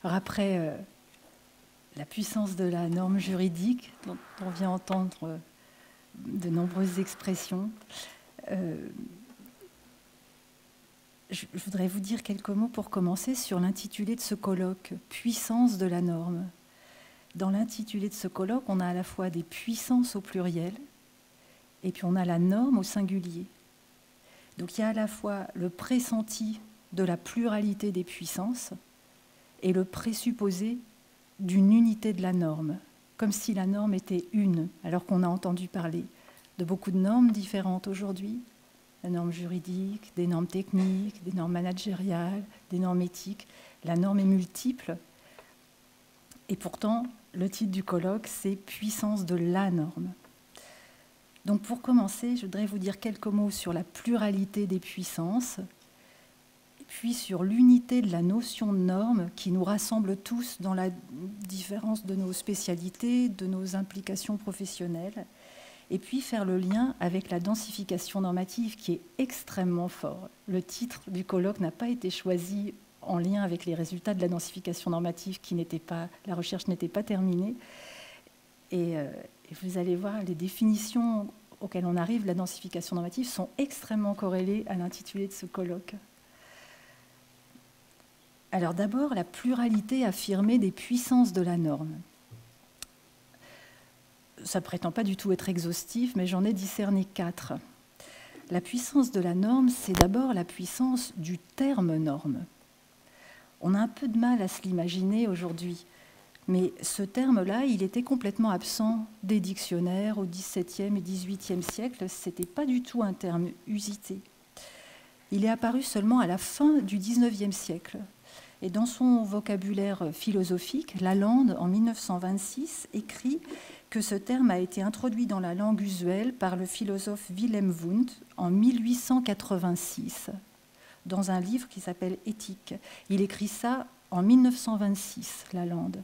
Alors après la puissance de la norme juridique, dont on vient entendre de nombreuses expressions, je voudrais vous dire quelques mots pour commencer sur l'intitulé de ce colloque, « Puissance de la norme ». Dans l'intitulé de ce colloque, on a à la fois des puissances au pluriel et puis on a la norme au singulier. Donc il y a à la fois le pressenti de la pluralité des puissances et le présupposé d'une unité de la norme, comme si la norme était une, alors qu'on a entendu parler de beaucoup de normes différentes aujourd'hui, la norme juridique, des normes techniques, des normes managériales, des normes éthiques. La norme est multiple et pourtant, le titre du colloque, c'est « Puissance de la norme ». Donc pour commencer, je voudrais vous dire quelques mots sur la pluralité des puissances, puis sur l'unité de la notion de norme qui nous rassemble tous dans la différence de nos spécialités, de nos implications professionnelles, et puis faire le lien avec la densification normative qui est extrêmement fort. Le titre du colloque n'a pas été choisi en lien avec les résultats de la densification normative la recherche n'était pas terminée. Et vous allez voir, les définitions auxquelles on arrive de la densification normative sont extrêmement corrélées à l'intitulé de ce colloque. Alors d'abord, la pluralité affirmée des puissances de la norme. Ça ne prétend pas du tout être exhaustif, mais j'en ai discerné 4. La puissance de la norme, c'est d'abord la puissance du terme norme. On a un peu de mal à se l'imaginer aujourd'hui, mais ce terme-là, il était complètement absent des dictionnaires au XVIIe et XVIIIe siècle. Ce n'était pas du tout un terme usité. Il est apparu seulement à la fin du XIXe siècle. Et dans son vocabulaire philosophique, Lalande, en 1926, écrit que ce terme a été introduit dans la langue usuelle par le philosophe Wilhelm Wundt en 1886, dans un livre qui s'appelle « Éthique ». Il écrit ça en 1926, Lalande.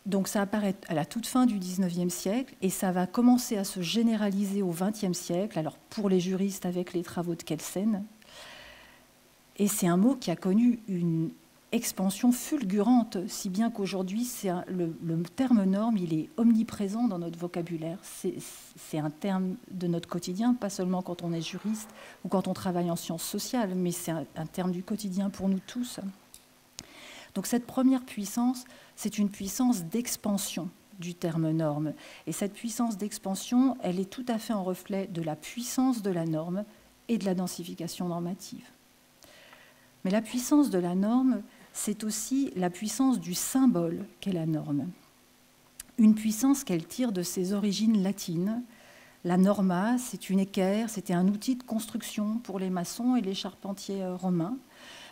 Donc ça apparaît à la toute fin du XIXe siècle et ça va commencer à se généraliser au XXe siècle, alors pour les juristes avec les travaux de Kelsen. Et c'est un mot qui a connu une expansion fulgurante, si bien qu'aujourd'hui, le terme norme, il est omniprésent dans notre vocabulaire. C'est un terme de notre quotidien, pas seulement quand on est juriste ou quand on travaille en sciences sociales, mais c'est un terme du quotidien pour nous tous. Donc cette première puissance, c'est une puissance d'expansion du terme norme. Et cette puissance d'expansion, elle est tout à fait en reflet de la puissance de la norme et de la densification normative. Mais la puissance de la norme, c'est aussi la puissance du symbole qu'est la norme. Une puissance qu'elle tire de ses origines latines. La norma, c'est une équerre, c'était un outil de construction pour les maçons et les charpentiers romains,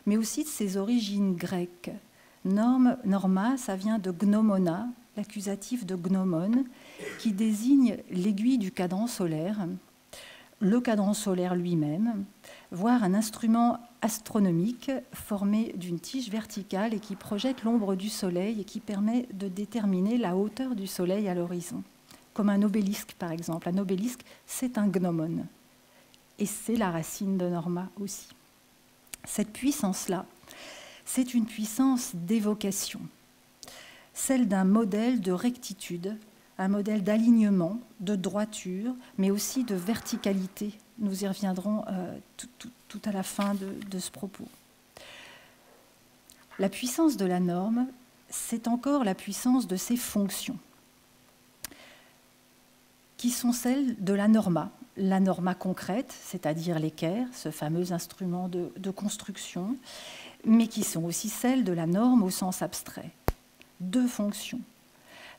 mais aussi de ses origines grecques. Norma, ça vient de gnomona, l'accusatif de gnomon, qui désigne l'aiguille du cadran solaire, le cadran solaire lui-même, voire un instrument astronomique formé d'une tige verticale et qui projette l'ombre du soleil et qui permet de déterminer la hauteur du soleil à l'horizon, comme un obélisque par exemple. Un obélisque, c'est un gnomon, et c'est la racine de norma aussi. Cette puissance-là, c'est une puissance d'évocation, celle d'un modèle de rectitude, un modèle d'alignement, de droiture, mais aussi de verticalité. Nous y reviendrons tout à la fin de ce propos. La puissance de la norme, c'est encore la puissance de ses fonctions, qui sont celles de la norma concrète, c'est-à-dire l'équerre, ce fameux instrument de construction, mais qui sont aussi celles de la norme au sens abstrait. 2 fonctions.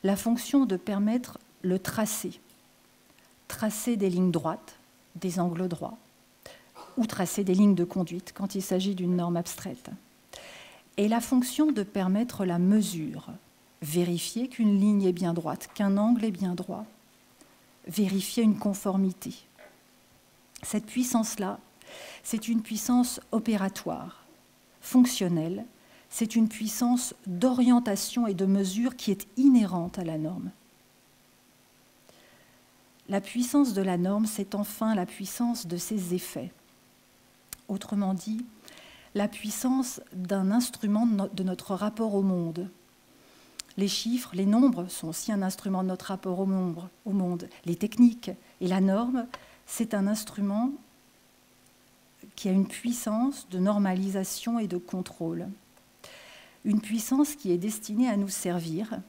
La fonction de permettre le tracé des lignes droites, des angles droits, ou tracer des lignes de conduite quand il s'agit d'une norme abstraite. Et la fonction de permettre la mesure, vérifier qu'une ligne est bien droite, qu'un angle est bien droit, vérifier une conformité. Cette puissance-là, c'est une puissance opératoire, fonctionnelle, c'est une puissance d'orientation et de mesure qui est inhérente à la norme. La puissance de la norme, c'est enfin la puissance de ses effets. Autrement dit, la puissance d'un instrument de notre rapport au monde. Les chiffres, les nombres sont aussi un instrument de notre rapport au monde. Les techniques et la norme, c'est un instrument qui a une puissance de normalisation et de contrôle. Une puissance qui est destinée à nous servir,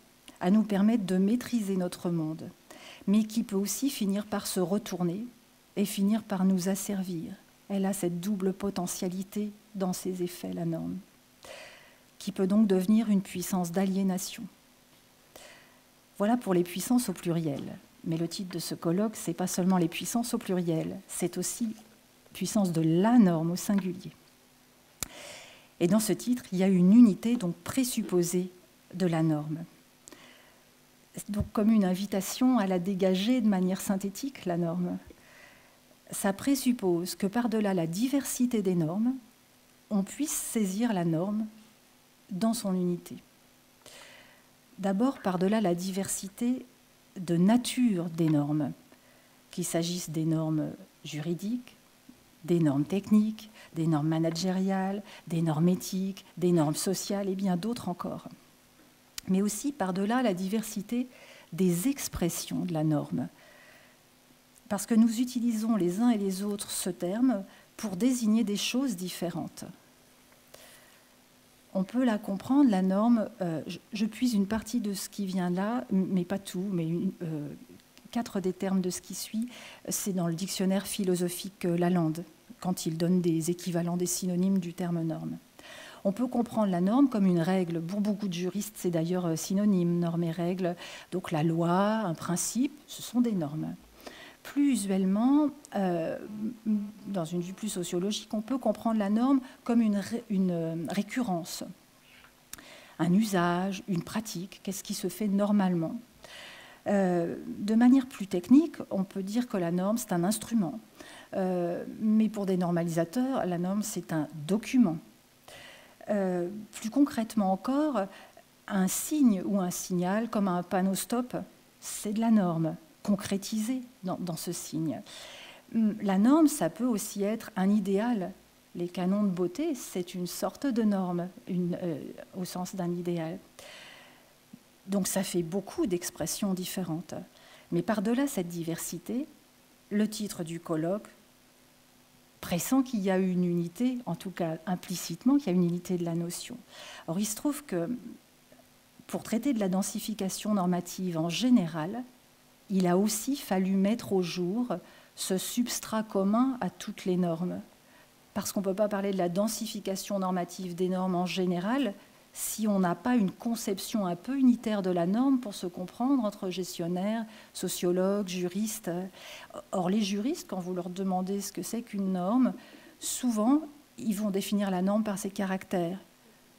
à nous permettre de maîtriser notre monde, mais qui peut aussi finir par se retourner et finir par nous asservir. Elle a cette double potentialité dans ses effets, la norme, qui peut donc devenir une puissance d'aliénation. Voilà pour les puissances au pluriel. Mais le titre de ce colloque, ce n'est pas seulement les puissances au pluriel, c'est aussi puissance de la norme au singulier. Et dans ce titre, il y a une unité donc présupposée de la norme. Donc comme une invitation à la dégager de manière synthétique, la norme. Ça présuppose que par-delà la diversité des normes, on puisse saisir la norme dans son unité. D'abord, par-delà la diversité de nature des normes, qu'il s'agisse des normes juridiques, des normes techniques, des normes managériales, des normes éthiques, des normes sociales et bien d'autres encore. Mais aussi par-delà la diversité des expressions de la norme. Parce que nous utilisons les uns et les autres ce terme pour désigner des choses différentes. On peut la comprendre, la norme, je puise une partie de ce qui vient là, mais pas tout, mais 4 des termes de ce qui suit, c'est dans le dictionnaire philosophique Lalande, quand il donne des équivalents, des synonymes du terme norme. On peut comprendre la norme comme une règle. Pour beaucoup de juristes, c'est d'ailleurs synonyme, norme et règle. Donc la loi, un principe, ce sont des normes. Plus usuellement, dans une vue plus sociologique, on peut comprendre la norme comme une récurrence, un usage, une pratique, qu'est-ce qui se fait normalement. De manière plus technique, on peut dire que la norme, c'est un instrument. Mais pour des normalisateurs, la norme, c'est un document. Plus concrètement encore, un signe ou un signal, comme un panneau stop, c'est de la norme, concrétisée dans ce signe. La norme, ça peut aussi être un idéal. Les canons de beauté, c'est une sorte de norme, au sens d'un idéal. Donc ça fait beaucoup d'expressions différentes. Mais par-delà cette diversité, le titre du colloque pressent qu'il y a une unité, en tout cas implicitement, qu'il y a une unité de la notion. Or, il se trouve que pour traiter de la densification normative en général, il a aussi fallu mettre au jour ce substrat commun à toutes les normes. Parce qu'on ne peut pas parler de la densification normative des normes en général si on n'a pas une conception un peu unitaire de la norme pour se comprendre entre gestionnaires, sociologues, juristes. Or, les juristes, quand vous leur demandez ce que c'est qu'une norme, souvent, ils vont définir la norme par ses caractères.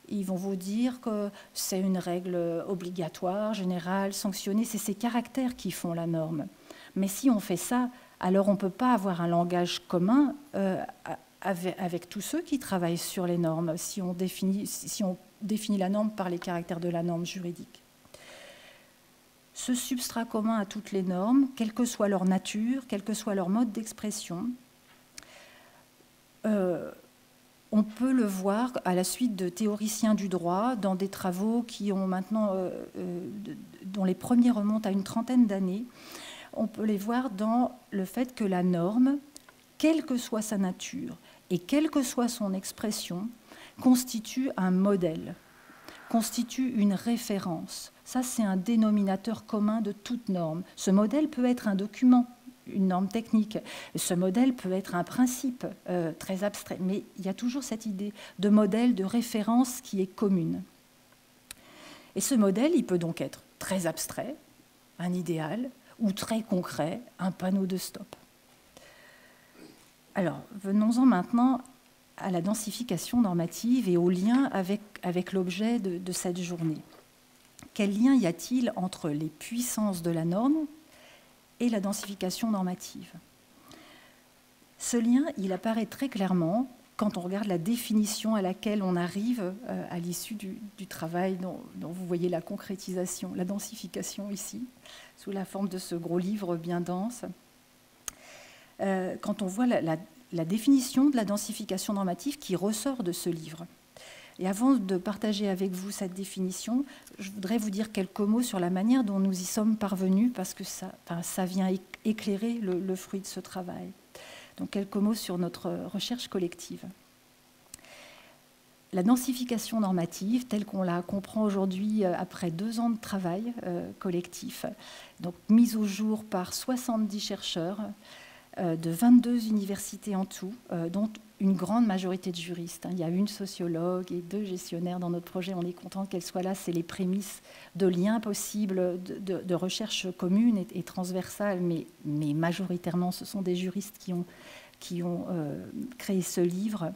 Ils vont vous dire que c'est une règle obligatoire, générale, sanctionnée. C'est ces caractères qui font la norme. Mais si on fait ça, alors on ne peut pas avoir un langage commun avec tous ceux qui travaillent sur les normes, si on définit la norme par les caractères de la norme juridique. Ce substrat commun à toutes les normes, quelle que soit leur nature, quel que soit leur mode d'expression, on peut le voir à la suite de théoriciens du droit dans des travaux qui ont maintenant, dont les premiers remontent à une trentaine d'années. On peut les voir dans le fait que la norme, quelle que soit sa nature et quelle que soit son expression, constitue un modèle, constitue une référence. Ça, c'est un dénominateur commun de toute norme. Ce modèle peut être un document, une norme technique. Ce modèle peut être un principe très abstrait, mais il y a toujours cette idée de modèle, de référence qui est commune. Et ce modèle, il peut donc être très abstrait, un idéal, ou très concret, un panneau de stop. Alors, venons-en maintenant à la densification normative et au lien avec l'objet de cette journée. Quel lien y a-t-il entre les puissances de la norme et la densification normative? Ce lien, il apparaît très clairement quand on regarde la définition à laquelle on arrive à l'issue du travail dont vous voyez la concrétisation, la densification ici, sous la forme de ce gros livre bien dense. Quand on voit la définition de la densification normative qui ressort de ce livre. Et avant de partager avec vous cette définition, je voudrais vous dire quelques mots sur la manière dont nous y sommes parvenus, parce que ça vient éclairer le fruit de ce travail. Donc quelques mots sur notre recherche collective. La densification normative, telle qu'on la comprend aujourd'hui après 2 ans de travail collectif, donc mise au jour par 70 chercheurs de 22 universités en tout, dont une grande majorité de juristes. Il y a une sociologue et 2 gestionnaires dans notre projet. On est content qu'elles soient là. C'est les prémices de liens possibles, de recherche commune et transversale, mais majoritairement, ce sont des juristes qui ont créé ce livre.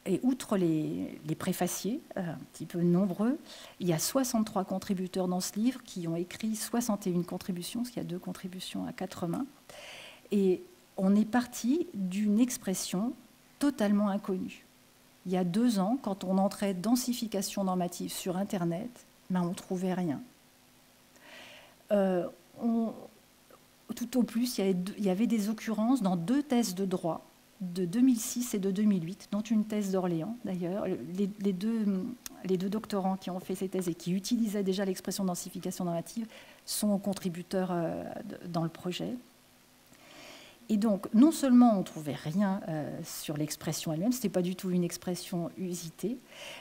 Et outre les préfaciers, un petit peu nombreux, il y a 63 contributeurs dans ce livre qui ont écrit 61 contributions, parce qu'il y a 2 contributions à 4 mains. Et on est parti d'une expression totalement inconnue. Il y a 2 ans, quand on entrait densification normative sur Internet, on ne trouvait rien. Tout au plus, il y avait des occurrences dans 2 thèses de droit de 2006 et de 2008, dont une thèse d'Orléans d'ailleurs. Les deux doctorants qui ont fait ces thèses et qui utilisaient déjà l'expression densification normative sont contributeurs dans le projet. Et donc, non seulement on ne trouvait rien sur l'expression elle-même, ce n'était pas du tout une expression usitée,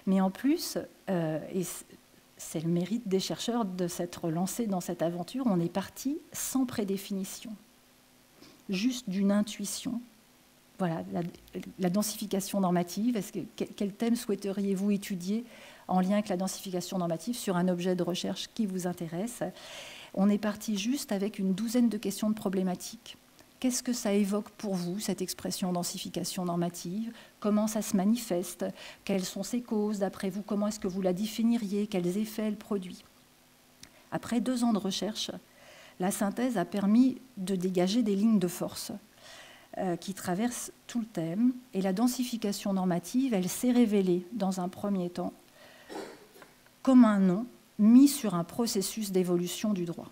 mais en plus, et c'est le mérite des chercheurs de s'être lancés dans cette aventure, on est parti sans prédéfinition, juste d'une intuition. Voilà, la densification normative, quel thème souhaiteriez-vous étudier en lien avec la densification normative sur un objet de recherche qui vous intéresse? On est parti juste avec une 12aine de questions de problématiques. Qu'est-ce que ça évoque pour vous, cette expression densification normative? Comment ça se manifeste? Quelles sont ses causes d'après vous? Comment est-ce que vous la définiriez? Quels effets elle produit? Après 2 ans de recherche, la synthèse a permis de dégager des lignes de force qui traversent tout le thème. Et la densification normative, elle s'est révélée dans un premier temps comme un nom mis sur un processus d'évolution du droit,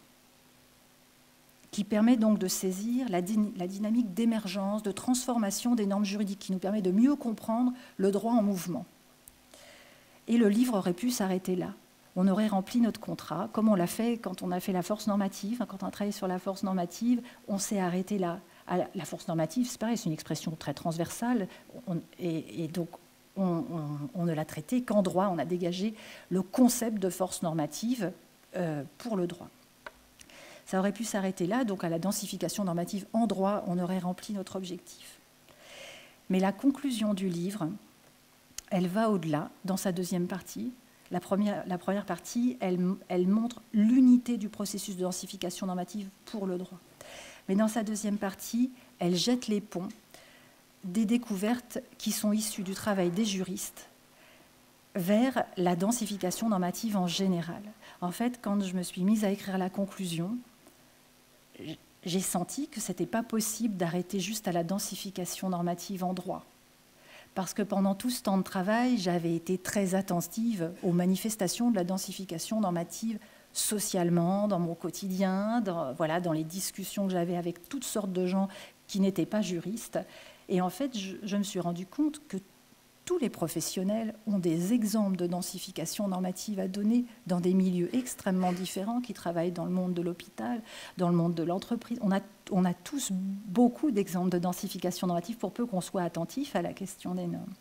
qui permet donc de saisir la dynamique d'émergence, de transformation des normes juridiques, qui nous permet de mieux comprendre le droit en mouvement. Et le livre aurait pu s'arrêter là. On aurait rempli notre contrat, comme on l'a fait quand on a fait la force normative. Quand on a travaillé sur la force normative, on s'est arrêté là. La force normative, c'est pareil, c'est une expression très transversale, et donc on ne l'a traitée qu'en droit. On a dégagé le concept de force normative pour le droit. Ça aurait pu s'arrêter là, donc à la densification normative en droit, on aurait rempli notre objectif. Mais la conclusion du livre, elle va au-delà, dans sa 2e partie. La première partie, elle montre l'unité du processus de densification normative pour le droit. Mais dans sa 2e partie, elle jette les ponts des découvertes qui sont issues du travail des juristes vers la densification normative en général. En fait, quand je me suis mise à écrire la conclusion, j'ai senti que ce n'était pas possible d'arrêter juste à la densification normative en droit. Parce que pendant tout ce temps de travail, j'avais été très attentive aux manifestations de la densification normative socialement, dans mon quotidien, dans les discussions que j'avais avec toutes sortes de gens qui n'étaient pas juristes. Et en fait, je me suis rendu compte que tous les professionnels ont des exemples de densification normative à donner dans des milieux extrêmement différents, qui travaillent dans le monde de l'hôpital, dans le monde de l'entreprise. On a tous beaucoup d'exemples de densification normative, pour peu qu'on soit attentif à la question des normes.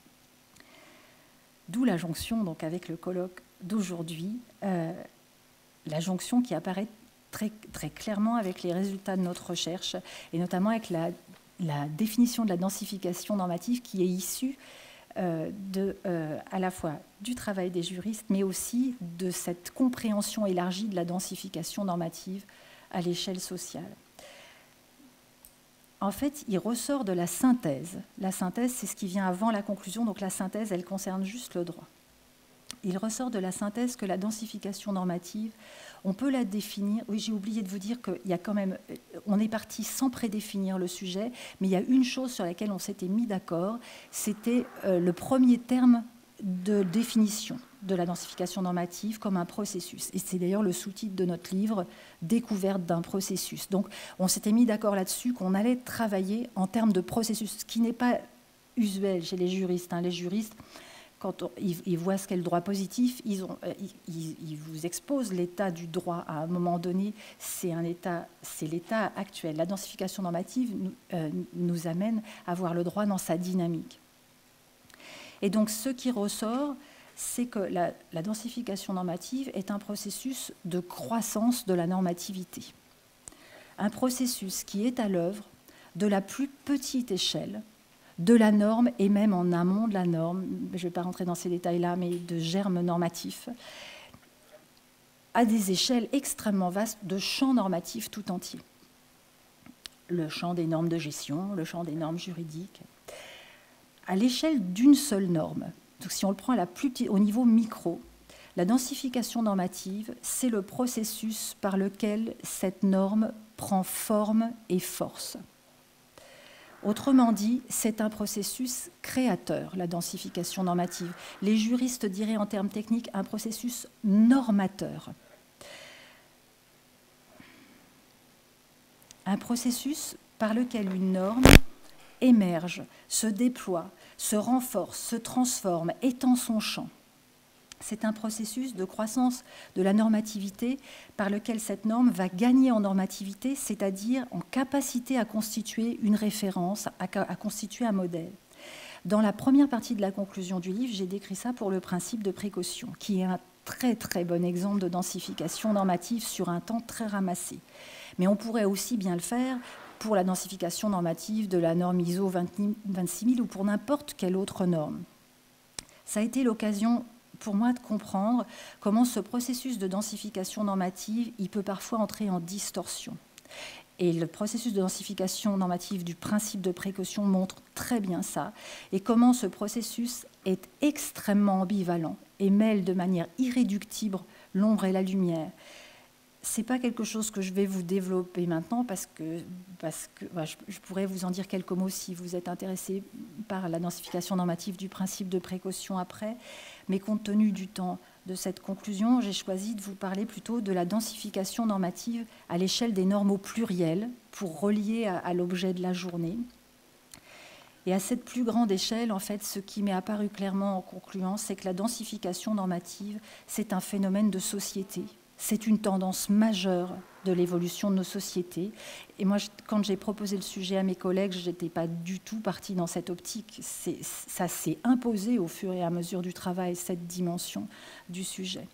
D'où la jonction donc, avec le colloque d'aujourd'hui, la jonction qui apparaît très, très clairement avec les résultats de notre recherche, et notamment avec la définition de la densification normative qui est issue à la fois du travail des juristes, mais aussi de cette compréhension élargie de la densification normative à l'échelle sociale. En fait, il ressort de la synthèse. La synthèse, c'est ce qui vient avant la conclusion, donc la synthèse, elle concerne juste le droit. Il ressort de la synthèse que la densification normative, on peut la définir. Oui, j'ai oublié de vous dire qu'il y a quand même, on est parti sans prédéfinir le sujet, mais il y a une chose sur laquelle on s'était mis d'accord, c'était le premier terme de définition de la densification normative comme un processus. Et c'est d'ailleurs le sous-titre de notre livre, « Découverte d'un processus ». Donc on s'était mis d'accord là-dessus qu'on allait travailler en termes de processus, ce qui n'est pas usuel chez les juristes. Les juristes, quand ils voient ce qu'est le droit positif, ils vous exposent l'état du droit à un moment donné, c'est l'état actuel. La densification normative nous amène à voir le droit dans sa dynamique. Et donc ce qui ressort, c'est que la densification normative est un processus de croissance de la normativité. Un processus qui est à l'œuvre de la plus petite échelle de la norme et même en amont de la norme, je ne vais pas rentrer dans ces détails-là, mais de germes normatifs, à des échelles extrêmement vastes de champs normatifs tout entiers. Le champ des normes de gestion, le champ des normes juridiques, à l'échelle d'une seule norme. Donc si on le prend à la plus petite, au niveau micro, la densification normative, c'est le processus par lequel cette norme prend forme et force. Autrement dit, c'est un processus créateur, la densification normative. Les juristes diraient en termes techniques un processus normateur. Un processus par lequel une norme émerge, se déploie, se renforce, se transforme, étend son champ. C'est un processus de croissance de la normativité par lequel cette norme va gagner en normativité, c'est-à-dire en capacité à constituer une référence, à constituer un modèle. Dans la première partie de la conclusion du livre, j'ai décrit ça pour le principe de précaution, qui est un très très bon exemple de densification normative sur un temps très ramassé. Mais on pourrait aussi bien le faire pour la densification normative de la norme ISO 26000 ou pour n'importe quelle autre norme. Ça a été l'occasion pour moi de comprendre comment ce processus de densification normative, il peut parfois entrer en distorsion. Et le processus de densification normative du principe de précaution montre très bien ça, et comment ce processus est extrêmement ambivalent et mêle de manière irréductible l'ombre et la lumière. Ce n'est pas quelque chose que je vais vous développer maintenant parce que je pourrais vous en dire quelques mots si vous êtes intéressé par la densification normative du principe de précaution après. Mais compte tenu du temps de cette conclusion, j'ai choisi de vous parler plutôt de la densification normative à l'échelle des normes au pluriel pour relier à l'objet de la journée. Et à cette plus grande échelle, en fait, ce qui m'est apparu clairement en concluant, c'est que la densification normative, c'est un phénomène de société. C'est une tendance majeure de l'évolution de nos sociétés. Et moi, quand j'ai proposé le sujet à mes collègues, je n'étais pas du tout partie dans cette optique. Ça s'est imposé au fur et à mesure du travail, cette dimension du sujet.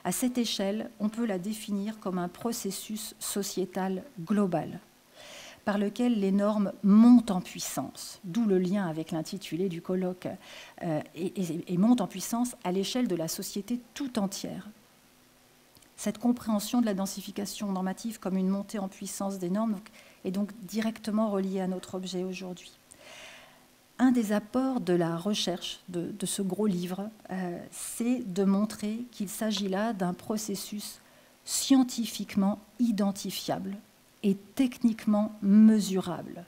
À cette échelle, on peut la définir comme un processus sociétal global, par lequel les normes montent en puissance, d'où le lien avec l'intitulé du colloque, et montent en puissance à l'échelle de la société tout entière. Cette compréhension de la densification normative comme une montée en puissance des normes est donc directement reliée à notre objet aujourd'hui. Un des apports de la recherche de ce gros livre, c'est de montrer qu'il s'agit là d'un processus scientifiquement identifiable et techniquement mesurable.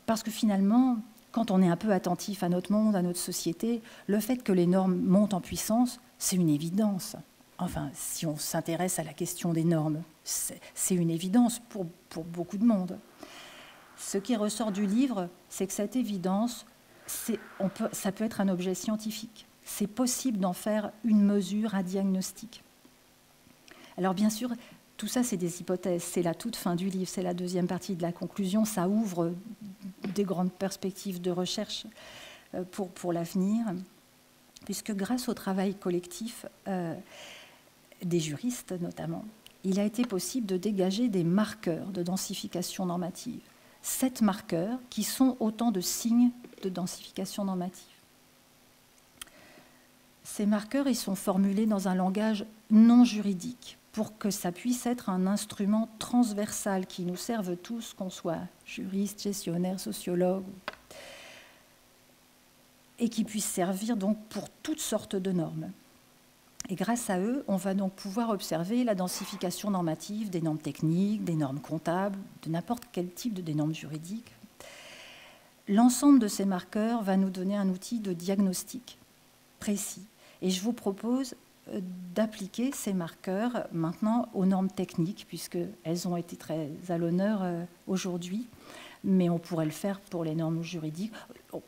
Parce que finalement, quand on est un peu attentif à notre monde, à notre société, le fait que les normes montent en puissance, c'est une évidence. Enfin, si on s'intéresse à la question des normes, c'est une évidence pour beaucoup de monde. Ce qui ressort du livre, c'est que cette évidence, ça peut être un objet scientifique. C'est possible d'en faire une mesure, un diagnostic. Alors bien sûr, tout ça, c'est des hypothèses. C'est la toute fin du livre, c'est la deuxième partie de la conclusion. Ça ouvre des grandes perspectives de recherche pour l'avenir, puisque grâce au travail collectif des juristes notamment, il a été possible de dégager des marqueurs de densification normative. 7 marqueurs qui sont autant de signes de densification normative. Ces marqueurs, ils sont formulés dans un langage non juridique pour que ça puisse être un instrument transversal qui nous serve tous, qu'on soit juriste, gestionnaire, sociologue, et qui puisse servir donc pour toutes sortes de normes. Et grâce à eux, on va donc pouvoir observer la densification normative des normes techniques, des normes comptables, de n'importe quel type des normes juridiques. L'ensemble de ces marqueurs va nous donner un outil de diagnostic précis Et je vous propose d'appliquer ces marqueurs maintenant aux normes techniques, puisqu'elles ont été très à l'honneur aujourd'hui, mais on pourrait le faire pour les normes juridiques.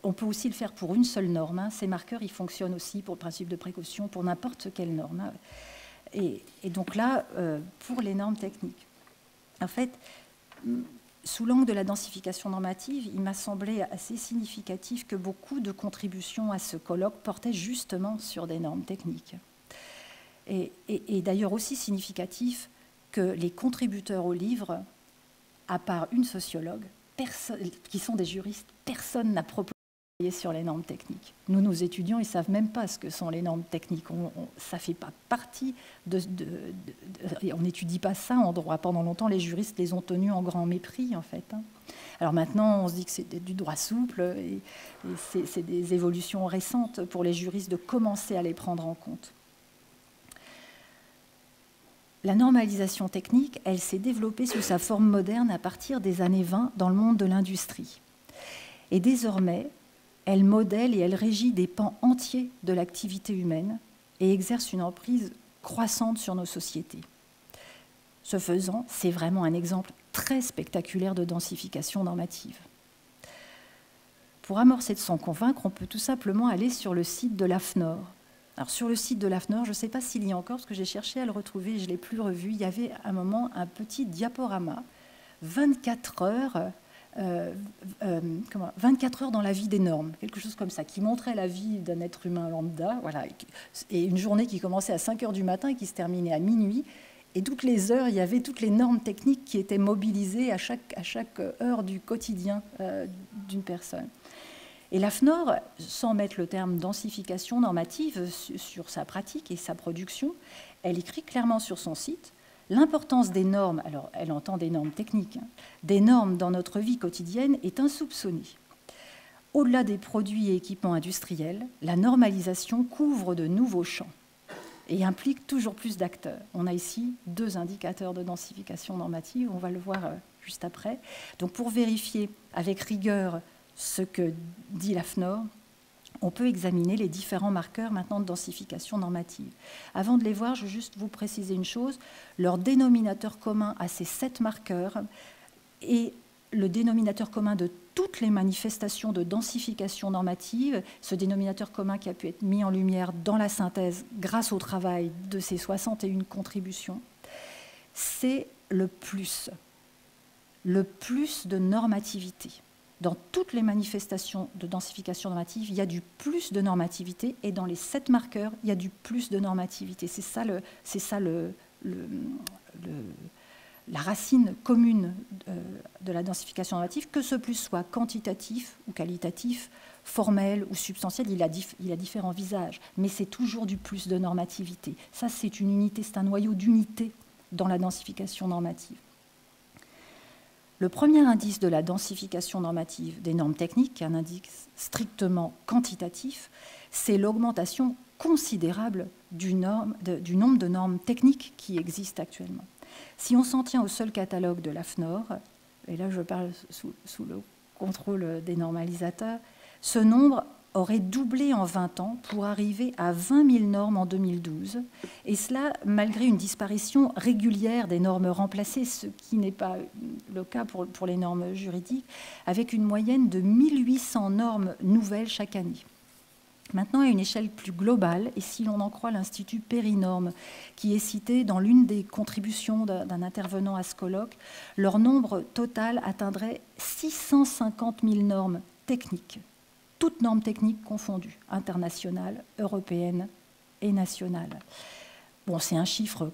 On peut aussi le faire pour une seule norme, hein. Ces marqueurs, ils fonctionnent aussi pour le principe de précaution, pour n'importe quelle norme, hein. Et donc là, pour les normes techniques. En fait, sous l'angle de la densification normative, il m'a semblé assez significatif que beaucoup de contributions à ce colloque portaient justement sur des normes techniques. Et d'ailleurs aussi significatif que les contributeurs au livre, à part une sociologue, qui sont des juristes, personne n'a proposé sur les normes techniques. Nous, nos étudiants, ils ne savent même pas ce que sont les normes techniques. Ça ne fait pas partie on n'étudie pas ça en droit. Pendant longtemps, les juristes les ont tenus en grand mépris, en fait, hein. Alors maintenant, on se dit que c'est du droit souple, et c'est des évolutions récentes pour les juristes de commencer à les prendre en compte. La normalisation technique, elle s'est développée sous sa forme moderne à partir des années 20 dans le monde de l'industrie. Et désormais, elle modèle et elle régit des pans entiers de l'activité humaine et exerce une emprise croissante sur nos sociétés. Ce faisant, c'est vraiment un exemple très spectaculaire de densification normative. Pour amorcer de s'en convaincre, on peut tout simplement aller sur le site de l'AFNOR. Alors sur le site de l'AFNOR, je ne sais pas s'il y a encore, parce que j'ai cherché à le retrouver et je ne l'ai plus revu, il y avait à un moment un petit diaporama, 24 heures 24 heures dans la vie des normes, quelque chose comme ça, qui montrait la vie d'un être humain lambda, voilà, et une journée qui commençait à 5 heures du matin et qui se terminait à minuit, et toutes les heures, il y avait toutes les normes techniques qui étaient mobilisées à chaque heure du quotidien d'une personne. Et l'AFNOR, sans mettre le terme densification normative sur sa pratique et sa production, elle écrit clairement sur son site: l'importance des normes, alors elle entend des normes techniques, hein, des normes dans notre vie quotidienne est insoupçonnée. Au-delà des produits et équipements industriels, la normalisation couvre de nouveaux champs et implique toujours plus d'acteurs. On a ici 2 indicateurs de densification normative, on va le voir juste après. Donc pour vérifier avec rigueur ce que dit l'AFNOR, on peut examiner les différents marqueurs maintenant de densification normative. Avant de les voir, je veux juste vous préciser une chose. Leur dénominateur commun à ces 7 marqueurs est le dénominateur commun de toutes les manifestations de densification normative, ce dénominateur commun qui a pu être mis en lumière dans la synthèse grâce au travail de ces 61 contributions, c'est le plus de normativité. Dans toutes les manifestations de densification normative, il y a du plus de normativité, et dans les 7 marqueurs, il y a du plus de normativité. C'est ça la racine commune de la densification normative, que ce plus soit quantitatif ou qualitatif, formel ou substantiel, il a différents visages, mais c'est toujours du plus de normativité. Ça, c'est une unité, c'est un noyau d'unité dans la densification normative. Le premier indice de la densification normative des normes techniques, un indice strictement quantitatif, c'est l'augmentation considérable du nombre de normes techniques qui existent actuellement. Si on s'en tient au seul catalogue de l'AFNOR, et là je parle sous le contrôle des normalisateurs, ce nombre aurait doublé en 20 ans pour arriver à 20 000 normes en 2012, et cela malgré une disparition régulière des normes remplacées, ce qui n'est pas le cas pour les normes juridiques, avec une moyenne de 1800 normes nouvelles chaque année. Maintenant, à une échelle plus globale, et si l'on en croit l'Institut Périnorme, qui est cité dans l'une des contributions d'un intervenant à ce colloque, leur nombre total atteindrait 650 000 normes techniques, toutes normes techniques confondues, internationales, européennes et nationales. Bon, c'est un chiffre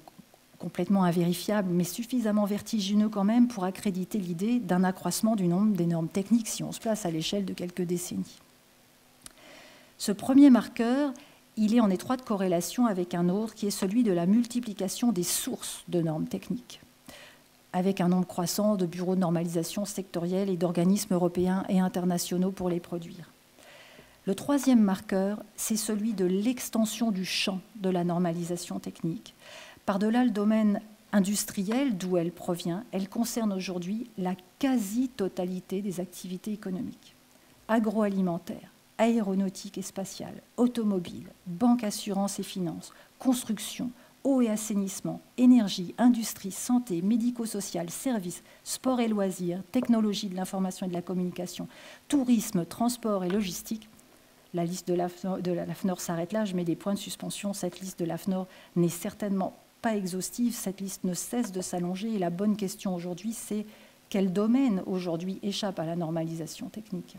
complètement invérifiable, mais suffisamment vertigineux quand même pour accréditer l'idée d'un accroissement du nombre des normes techniques si on se place à l'échelle de quelques décennies. Ce premier marqueur, il est en étroite corrélation avec un autre qui est celui de la multiplication des sources de normes techniques, avec un nombre croissant de bureaux de normalisation sectoriels et d'organismes européens et internationaux pour les produire. Le troisième marqueur, c'est celui de l'extension du champ de la normalisation technique. Par-delà le domaine industriel d'où elle provient, elle concerne aujourd'hui la quasi-totalité des activités économiques, agroalimentaires, aéronautique et spatiale, automobile, banque, assurance et finances, construction, eau et assainissement, énergie, industrie, santé, médico-social, services, sport et loisirs, technologie de l'information et de la communication, tourisme, transport et logistique. La liste de l'AFNOR s'arrête là, je mets des points de suspension. Cette liste de l'AFNOR n'est certainement pas exhaustive, cette liste ne cesse de s'allonger et la bonne question aujourd'hui, c'est quel domaine aujourd'hui échappe à la normalisation technique?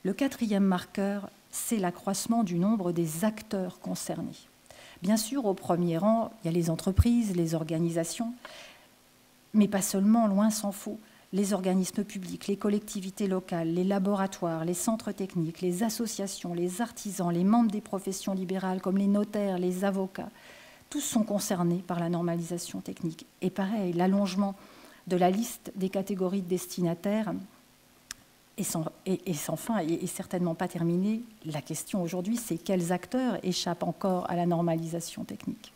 Le quatrième marqueur, c'est l'accroissement du nombre des acteurs concernés. Bien sûr, au premier rang, il y a les entreprises, les organisations, mais pas seulement, loin s'en faut. Les organismes publics, les collectivités locales, les laboratoires, les centres techniques, les associations, les artisans, les membres des professions libérales comme les notaires, les avocats, tous sont concernés par la normalisation technique. Et pareil, l'allongement de la liste des catégories de destinataires est sans fin et certainement pas terminé. La question aujourd'hui, c'est quels acteurs échappent encore à la normalisation technique.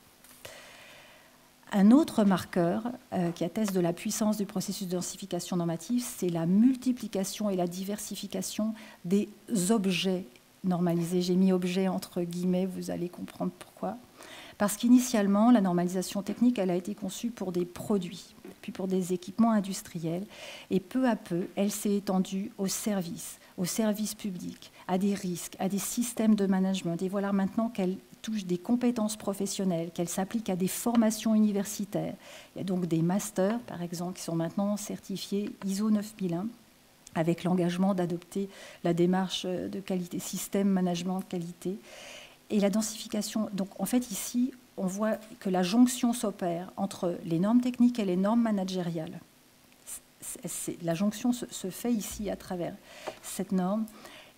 Un autre marqueur qui atteste de la puissance du processus de densification normative, c'est la multiplication et la diversification des objets normalisés. J'ai mis objets entre guillemets, vous allez comprendre pourquoi. Parce qu'initialement, la normalisation technique, elle a été conçue pour des produits, puis pour des équipements industriels, et peu à peu, elle s'est étendue aux services publics, à des risques, à des systèmes de management. Et voilà maintenant qu'elle touche des compétences professionnelles, qu'elle s'applique à des formations universitaires. Il y a donc des masters, par exemple, qui sont maintenant certifiés ISO 9001, avec l'engagement d'adopter la démarche de qualité, système management de qualité. Et la densification, donc en fait ici, on voit que la jonction s'opère entre les normes techniques et les normes managériales. La jonction se fait ici à travers cette norme.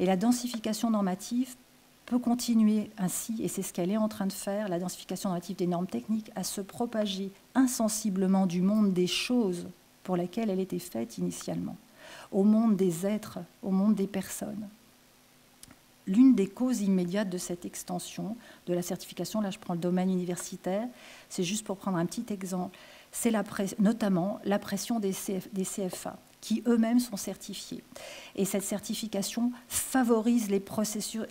Et la densification normative peut continuer ainsi, et c'est ce qu'elle est en train de faire, la densification normative des normes techniques, à se propager insensiblement du monde des choses pour lesquelles elle était faite initialement, au monde des êtres, au monde des personnes. L'une des causes immédiates de cette extension de la certification, là je prends le domaine universitaire, c'est juste pour prendre un petit exemple, c'est notamment la pression des CFA, qui eux-mêmes sont certifiés. Et cette certification favorise les procédures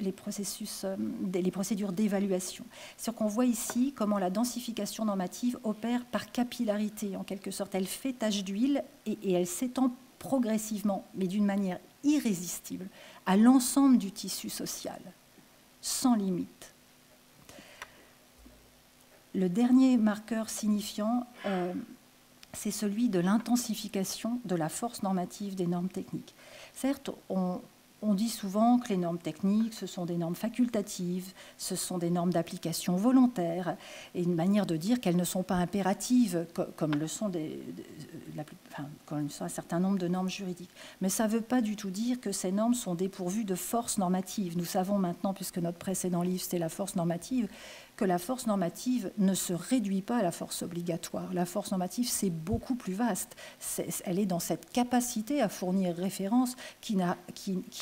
d'évaluation. C'est-à-dire qu'on voit ici comment la densification normative opère par capillarité, en quelque sorte. Elle fait tache d'huile et elle s'étend progressivement, mais d'une manière irrésistible, à l'ensemble du tissu social, sans limite. Le dernier marqueur signifiant, c'est celui de l'intensification de la force normative des normes techniques. Certes, on dit souvent que les normes techniques, ce sont des normes facultatives, ce sont des normes d'application volontaire, et une manière de dire qu'elles ne sont pas impératives, comme le sont un certain nombre de normes juridiques. Mais ça ne veut pas du tout dire que ces normes sont dépourvues de force normative. Nous savons maintenant, puisque notre précédent livre, c'était la force normative, que la force normative ne se réduit pas à la force obligatoire. La force normative, c'est beaucoup plus vaste. Elle est dans cette capacité à fournir référence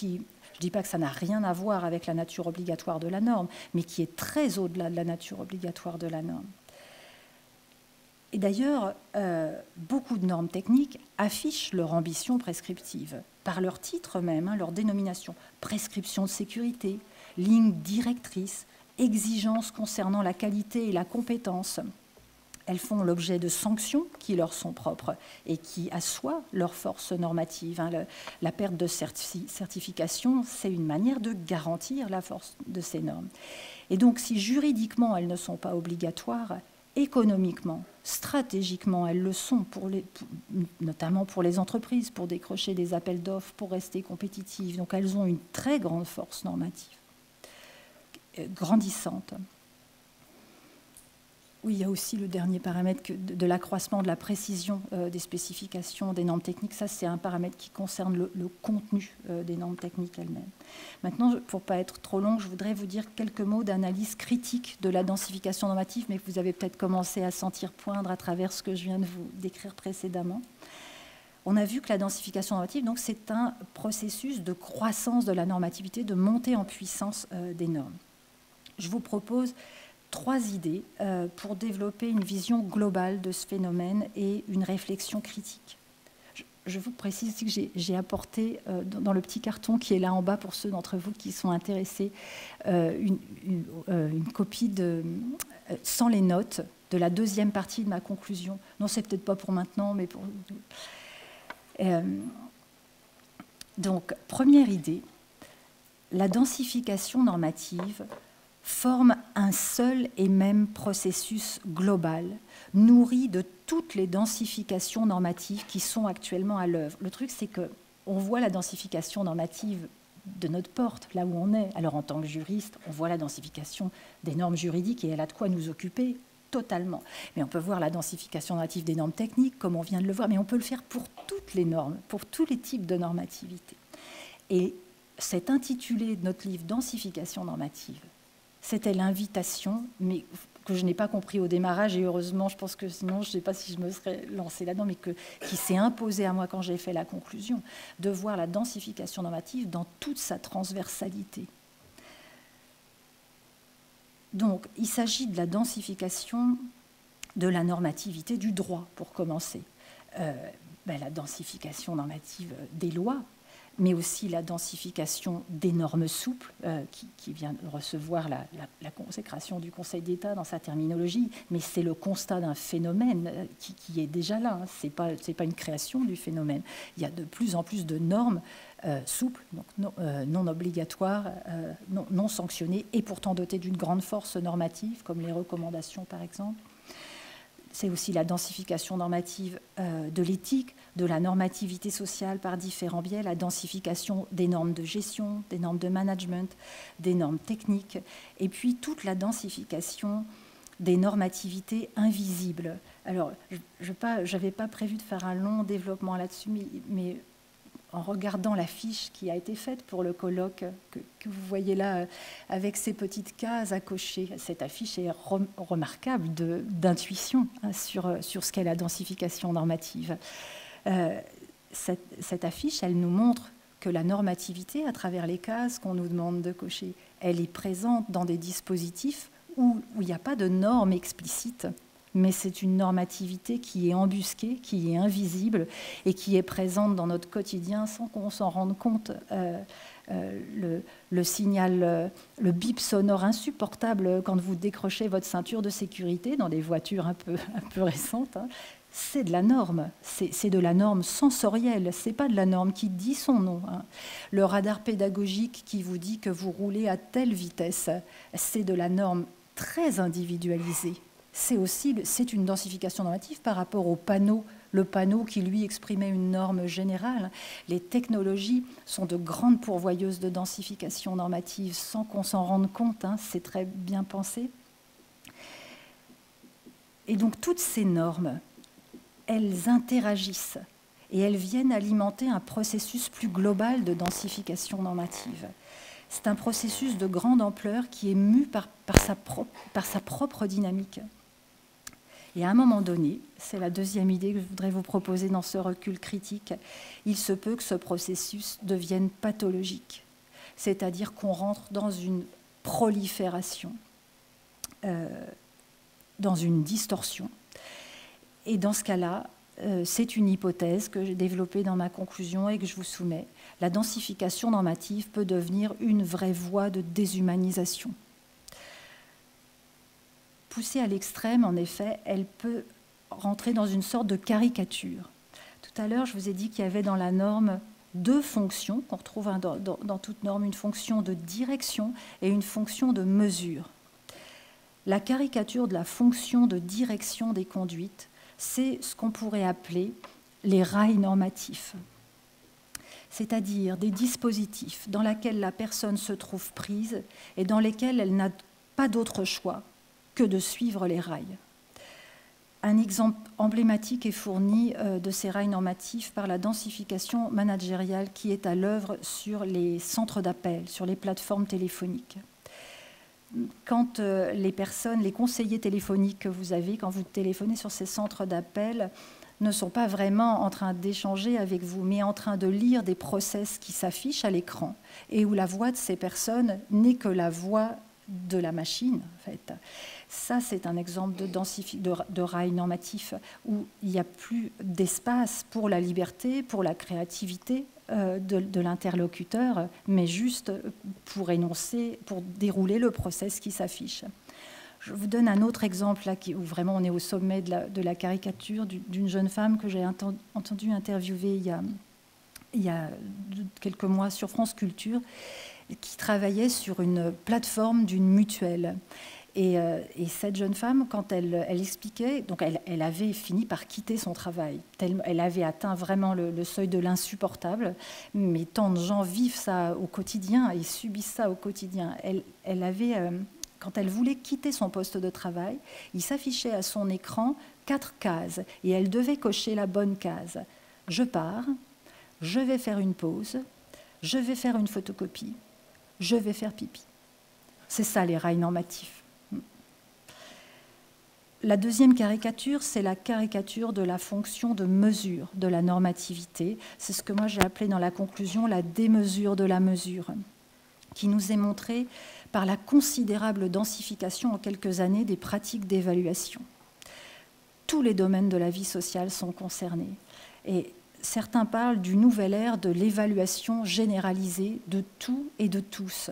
je ne dis pas que ça n'a rien à voir avec la nature obligatoire de la norme, mais qui est très au-delà de la nature obligatoire de la norme. Et d'ailleurs, beaucoup de normes techniques affichent leur ambition prescriptive, par leur titre même, leur dénomination. Prescription de sécurité, ligne directrice, exigences concernant la qualité et la compétence. Elles font l'objet de sanctions qui leur sont propres et qui assoient leur force normative. La perte de certification, c'est une manière de garantir la force de ces normes. Et donc, si juridiquement elles ne sont pas obligatoires, économiquement, stratégiquement, elles le sont, notamment pour les entreprises, pour décrocher des appels d'offres, pour rester compétitives. Donc, elles ont une très grande force normative, grandissante. Oui, il y a aussi le dernier paramètre de l'accroissement de la précision des spécifications des normes techniques. Ça, c'est un paramètre qui concerne le contenu des normes techniques elles-mêmes. Maintenant, pour ne pas être trop long, je voudrais vous dire quelques mots d'analyse critique de la densification normative, mais que vous avez peut-être commencé à sentir poindre à travers ce que je viens de vous décrire précédemment. On a vu que la densification normative, donc, c'est un processus de croissance de la normativité, de montée en puissance des normes. Je vous propose 3 idées pour développer une vision globale de ce phénomène et une réflexion critique. je vous précise que j'ai apporté dans le petit carton qui est là en bas pour ceux d'entre vous qui sont intéressés une copie sans les notes de la deuxième partie de ma conclusion. Non, c'est peut-être pas pour maintenant, mais pour... donc, première idée, la densification normative forme un seul et même processus global, nourri de toutes les densifications normatives qui sont actuellement à l'œuvre. Le truc, c'est qu'on voit la densification normative de notre porte, là où on est. Alors, en tant que juriste, on voit la densification des normes juridiques et elle a de quoi nous occuper totalement. Mais on peut voir la densification normative des normes techniques, comme on vient de le voir, mais on peut le faire pour toutes les normes, pour tous les types de normativité. Et cet intitulé de notre livre « Densification normative », c'était l'invitation, mais que je n'ai pas compris au démarrage, et heureusement, je pense que sinon, je ne sais pas si je me serais lancée là-dedans, mais qui s'est imposée à moi quand j'ai fait la conclusion, de voir la densification normative dans toute sa transversalité. Donc, il s'agit de la densification de la normativité du droit, pour commencer. La densification normative des lois, mais aussi la densification des normes souples, qui vient de recevoir la consécration du Conseil d'État dans sa terminologie, mais c'est le constat d'un phénomène qui est déjà là, hein. C'est pas une création du phénomène. Il y a de plus en plus de normes souples, donc non obligatoires, non sanctionnées, et pourtant dotées d'une grande force normative, comme les recommandations par exemple. C'est aussi la densification normative de l'éthique, de la normativité sociale par différents biais, la densification des normes de gestion, des normes de management, des normes techniques, et puis toute la densification des normativités invisibles. Alors, je n'avais pas prévu de faire un long développement là-dessus, mais en regardant la fiche qui a été faite pour le colloque que vous voyez là avec ces petites cases à cocher, cette affiche est remarquable d'intuition sur ce qu'est la densification normative. Cette affiche, elle nous montre que la normativité, à travers les cases qu'on nous demande de cocher, elle est présente dans des dispositifs où il n'y a pas de normes explicites, mais c'est une normativité qui est embusquée, qui est invisible et qui est présente dans notre quotidien sans qu'on s'en rende compte. Le signal, le bip sonore insupportable quand vous décrochez votre ceinture de sécurité dans des voitures un peu récentes, hein, c'est de la norme, c'est de la norme sensorielle, c'est pas de la norme qui dit son nom, hein. Le radar pédagogique qui vous dit que vous roulez à telle vitesse, c'est de la norme très individualisée. C'est une densification normative par rapport au panneau, le panneau qui, lui, exprimait une norme générale. Les technologies sont de grandes pourvoyeuses de densification normative sans qu'on s'en rende compte, hein, c'est très bien pensé. Et donc, toutes ces normes, elles interagissent et elles viennent alimenter un processus plus global de densification normative. C'est un processus de grande ampleur qui est mu par sa propre dynamique. Et à un moment donné, c'est la deuxième idée que je voudrais vous proposer dans ce recul critique, il se peut que ce processus devienne pathologique, c'est-à-dire qu'on rentre dans une prolifération, dans une distorsion. Et dans ce cas-là, c'est une hypothèse que j'ai développée dans ma conclusion et que je vous soumets. La densification normative peut devenir une vraie voie de déshumanisation. Poussée à l'extrême, en effet, elle peut rentrer dans une sorte de caricature. Tout à l'heure, je vous ai dit qu'il y avait dans la norme deux fonctions, qu'on retrouve dans toute norme, une fonction de direction et une fonction de mesure. La caricature de la fonction de direction des conduites, c'est ce qu'on pourrait appeler les rails normatifs, c'est-à-dire des dispositifs dans lesquels la personne se trouve prise et dans lesquels elle n'a pas d'autre choix que de suivre les rails. Un exemple emblématique est fourni de ces rails normatifs par la densification managériale qui est à l'œuvre sur les centres d'appel, sur les plateformes téléphoniques. Quand les conseillers téléphoniques que vous avez, quand vous téléphonez sur ces centres d'appel, ne sont pas vraiment en train d'échanger avec vous, mais en train de lire des process qui s'affichent à l'écran et où la voix de ces personnes n'est que la voix de la machine, en fait. Ça, c'est un exemple de rail normatif où il n'y a plus d'espace pour la liberté, pour la créativité de l'interlocuteur, mais juste pour énoncer, pour dérouler le process qui s'affiche. Je vous donne un autre exemple là, où vraiment on est au sommet de la caricature d'une jeune femme que j'ai entendu interviewer il y a quelques mois sur France Culture, qui travaillait sur une plateforme d'une mutuelle. Et cette jeune femme, quand elle expliquait, donc elle avait fini par quitter son travail. Elle avait atteint vraiment le seuil de l'insupportable, mais tant de gens vivent ça au quotidien et subissent ça au quotidien. Elle avait, quand elle voulait quitter son poste de travail, il s'affichait à son écran 4 cases et elle devait cocher la bonne case. Je pars, je vais faire une pause, je vais faire une photocopie, je vais faire pipi. C'est ça les rails normatifs. La deuxième caricature, c'est la caricature de la fonction de mesure de la normativité. C'est ce que moi j'ai appelé dans la conclusion la démesure de la mesure, qui nous est montrée par la considérable densification en quelques années des pratiques d'évaluation. Tous les domaines de la vie sociale sont concernés. Et certains parlent du nouvel ère de l'évaluation généralisée de tout et de tous.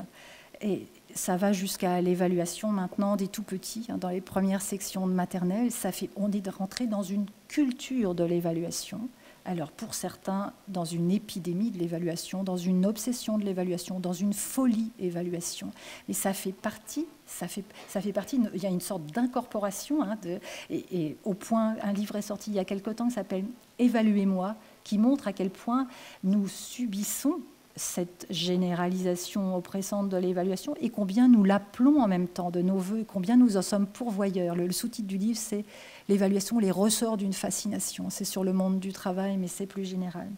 Et ça va jusqu'à l'évaluation maintenant des tout-petits, dans les premières sections de maternelle. On est rentré dans une culture de l'évaluation. Alors pour certains, dans une épidémie de l'évaluation, dans une obsession de l'évaluation, dans une folie évaluation. Mais ça fait partie, il y a une sorte d'incorporation. Et au point, un livre est sorti il y a quelque temps qui s'appelle « Évaluez-moi », qui montre à quel point nous subissons cette généralisation oppressante de l'évaluation et combien nous l'appelons en même temps de nos voeux, combien nous en sommes pourvoyeurs. Le sous-titre du livre, c'est « L'évaluation, les ressorts d'une fascination ». C'est sur le monde du travail, mais c'est plus général.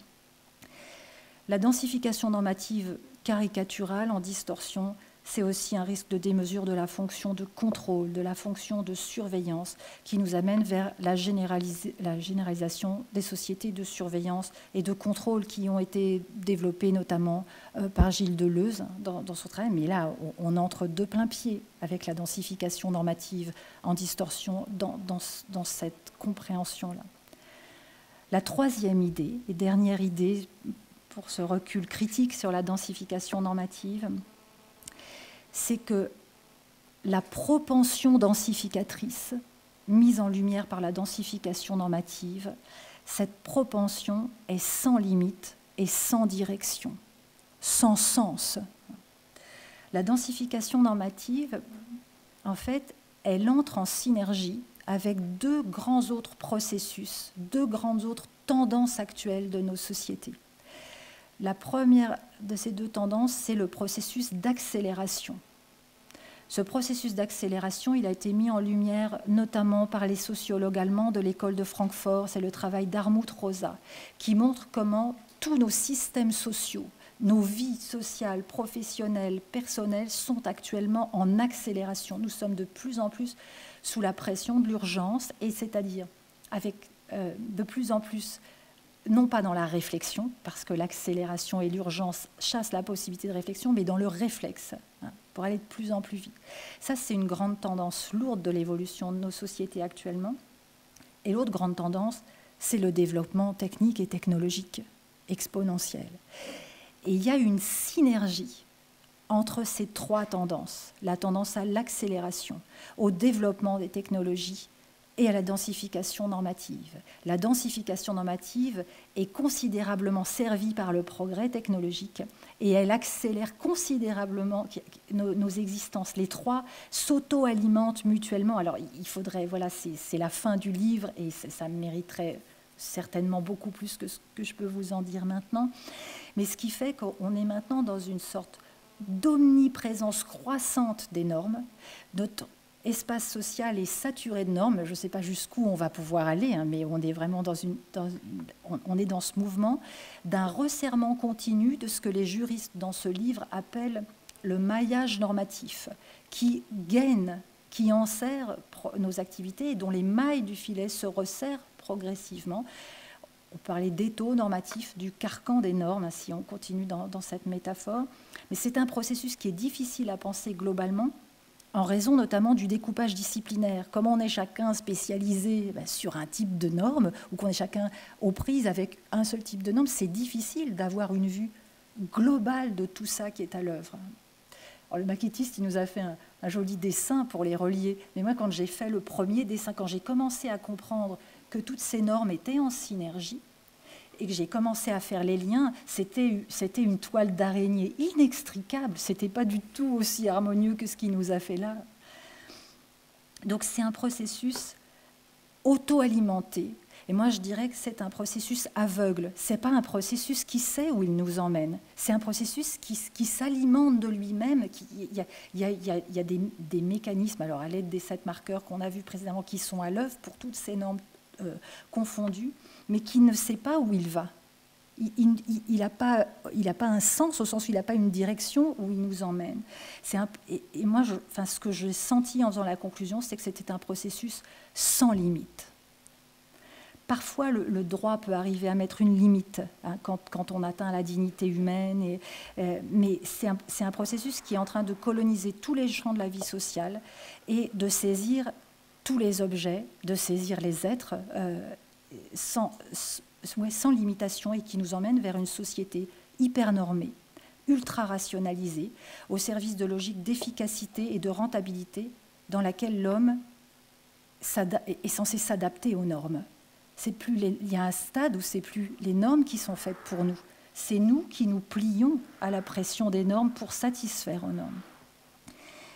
La densification normative caricaturale en distorsion, c'est aussi un risque de démesure de la fonction de contrôle, de la fonction de surveillance qui nous amène vers la généralisation des sociétés de surveillance et de contrôle qui ont été développées notamment par Gilles Deleuze dans son travail. Mais là, on entre de plein pied avec la densification normative en distorsion dans cette compréhension-là. La troisième idée, et dernière idée pour ce recul critique sur la densification normative, c'est que la propension densificatrice mise en lumière par la densification normative, cette propension est sans limite et sans direction, sans sens. La densification normative, en fait, elle entre en synergie avec deux grands autres processus, deux grandes autres tendances actuelles de nos sociétés. La première de ces deux tendances, c'est le processus d'accélération. Ce processus d'accélération, il a été mis en lumière notamment par les sociologues allemands de l'école de Francfort, c'est le travail d'Armut Rosa, qui montre comment tous nos systèmes sociaux, nos vies sociales, professionnelles, personnelles sont actuellement en accélération. Nous sommes de plus en plus sous la pression de l'urgence, et c'est-à-dire avec de plus en plus, non pas dans la réflexion, parce que l'accélération et l'urgence chassent la possibilité de réflexion, mais dans le réflexe, pour aller de plus en plus vite. Ça, c'est une grande tendance lourde de l'évolution de nos sociétés actuellement. Et l'autre grande tendance, c'est le développement technique et technologique exponentiel. Et il y a une synergie entre ces trois tendances, la tendance à l'accélération, au développement des technologies et à la densification normative. La densification normative est considérablement servie par le progrès technologique et elle accélère considérablement nos existences. Les trois s'auto-alimentent mutuellement. Alors il faudrait, voilà, c'est la fin du livre et ça mériterait certainement beaucoup plus que ce que je peux vous en dire maintenant. Mais ce qui fait qu'on est maintenant dans une sorte d'omniprésence croissante des normes. Notre espace social est saturé de normes. Je ne sais pas jusqu'où on va pouvoir aller, mais on est vraiment on est dans ce mouvement d'un resserrement continu de ce que les juristes dans ce livre appellent le maillage normatif, qui gaine, qui enserre nos activités et dont les mailles du filet se resserrent progressivement. On parlait d'étau normatif, du carcan des normes, si on continue dans cette métaphore. Mais c'est un processus qui est difficile à penser globalement, en raison notamment du découpage disciplinaire. Comme on est chacun spécialisé sur un type de norme, ou qu'on est chacun aux prises avec un seul type de norme, c'est difficile d'avoir une vue globale de tout ça qui est à l'œuvre. Le maquettiste, il nous a fait un joli dessin pour les relier. Mais moi, quand j'ai fait le premier dessin, quand j'ai commencé à comprendre que toutes ces normes étaient en synergie, et que j'ai commencé à faire les liens, c'était une toile d'araignée inextricable. Ce n'était pas du tout aussi harmonieux que ce qu'il nous a fait là. Donc c'est un processus auto-alimenté. Et moi, je dirais que c'est un processus aveugle. Ce n'est pas un processus qui sait où il nous emmène. C'est un processus qui s'alimente de lui-même. Il y a des mécanismes, alors à l'aide des 7 marqueurs qu'on a vus précédemment, qui sont à l'œuvre pour toutes ces normes confondues, mais qui ne sait pas où il va. Il n'a pas un sens, au sens où il n'a pas une direction où il nous emmène. Et moi, ce que j'ai senti en faisant la conclusion, c'est que c'était un processus sans limite. Parfois, le droit peut arriver à mettre une limite quand on atteint la dignité humaine, mais c'est un processus qui est en train de coloniser tous les champs de la vie sociale et de saisir tous les objets, de saisir les êtres sans limitation, et qui nous emmène vers une société hyper normée, ultra rationalisée, au service de logiques d'efficacité et de rentabilité dans laquelle l'homme est censé s'adapter aux normes. Il y a un stade où c'est plus les normes qui sont faites pour nous, c'est nous qui nous plions à la pression des normes pour satisfaire aux normes.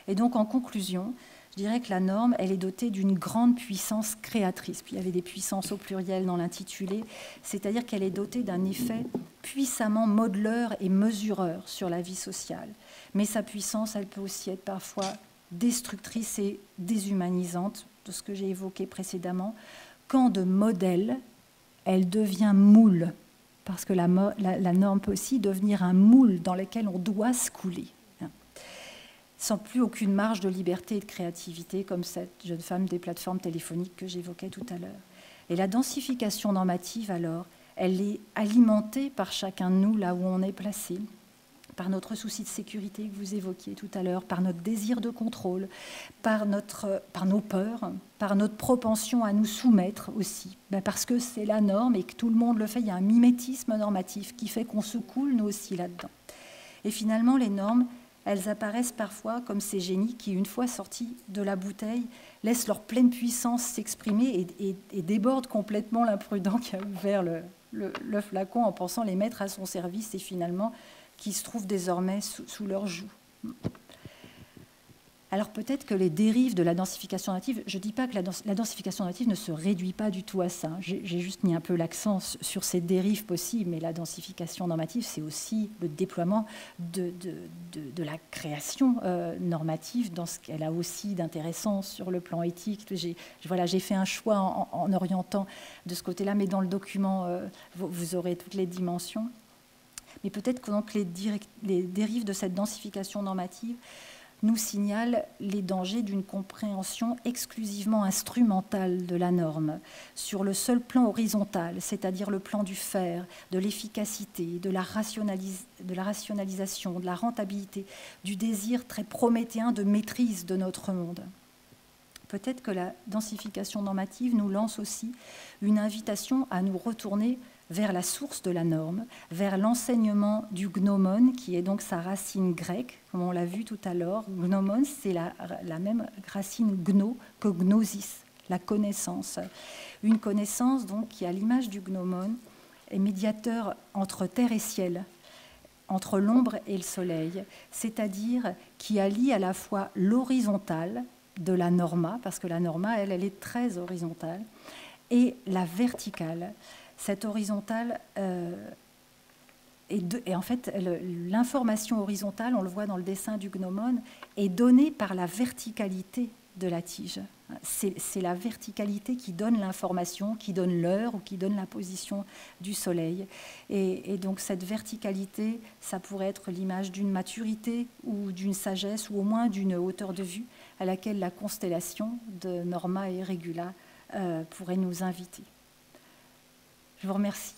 Et donc en conclusion, je dirais que la norme, elle est dotée d'une grande puissance créatrice. Puis il y avait des puissances au pluriel dans l'intitulé, c'est-à-dire qu'elle est dotée d'un effet puissamment modeleur et mesureur sur la vie sociale. Mais sa puissance, elle peut aussi être parfois destructrice et déshumanisante, de ce que j'ai évoqué précédemment. Quand de modèle, elle devient moule, parce que la norme peut aussi devenir un moule dans lequel on doit se couler, sans plus aucune marge de liberté et de créativité, comme cette jeune femme des plateformes téléphoniques que j'évoquais tout à l'heure. Et la densification normative, alors, elle est alimentée par chacun de nous, là où on est placé, par notre souci de sécurité que vous évoquiez tout à l'heure, par notre désir de contrôle, par nos peurs, par notre propension à nous soumettre aussi, parce que c'est la norme et que tout le monde le fait. Il y a un mimétisme normatif qui fait qu'on se coule, nous aussi, là-dedans. Et finalement, les normes, elles apparaissent parfois comme ces génies qui, une fois sortis de la bouteille, laissent leur pleine puissance s'exprimer et débordent complètement l'imprudent qui a ouvert le flacon en pensant les mettre à son service et finalement qui se trouvent désormais sous leur joug. Alors peut-être que les dérives de la densification normative, je ne dis pas que la densification normative ne se réduit pas du tout à ça. J'ai juste mis un peu l'accent sur ces dérives possibles, mais la densification normative, c'est aussi le déploiement de la création normative dans ce qu'elle a aussi d'intéressant sur le plan éthique. J'ai fait un choix en orientant de ce côté-là, mais dans le document, vous aurez toutes les dimensions. Mais peut-être que donc, les dérives de cette densification normative nous signalent les dangers d'une compréhension exclusivement instrumentale de la norme, sur le seul plan horizontal, c'est-à-dire le plan du faire, de l'efficacité, de la rationalisation, de la rentabilité, du désir très prométhéen de maîtrise de notre monde. Peut-être que la densification normative nous lance aussi une invitation à nous retourner vers la source de la norme, vers l'enseignement du gnomon, qui est donc sa racine grecque, comme on l'a vu tout à l'heure. Gnomon, c'est la même racine gno que gnosis, la connaissance. Une connaissance donc qui, à l'image du gnomon, est médiateur entre terre et ciel, entre l'ombre et le soleil, c'est-à-dire qui allie à la fois l'horizontale de la norma, parce que la norma, elle est très horizontale, et la verticale. Cette horizontale, et en fait, l'information horizontale, on le voit dans le dessin du gnomon, est donnée par la verticalité de la tige. C'est la verticalité qui donne l'information, qui donne l'heure ou qui donne la position du soleil. Et donc cette verticalité, ça pourrait être l'image d'une maturité ou d'une sagesse ou au moins d'une hauteur de vue à laquelle la constellation de Norma et Regula pourrait nous inviter. Je vous remercie.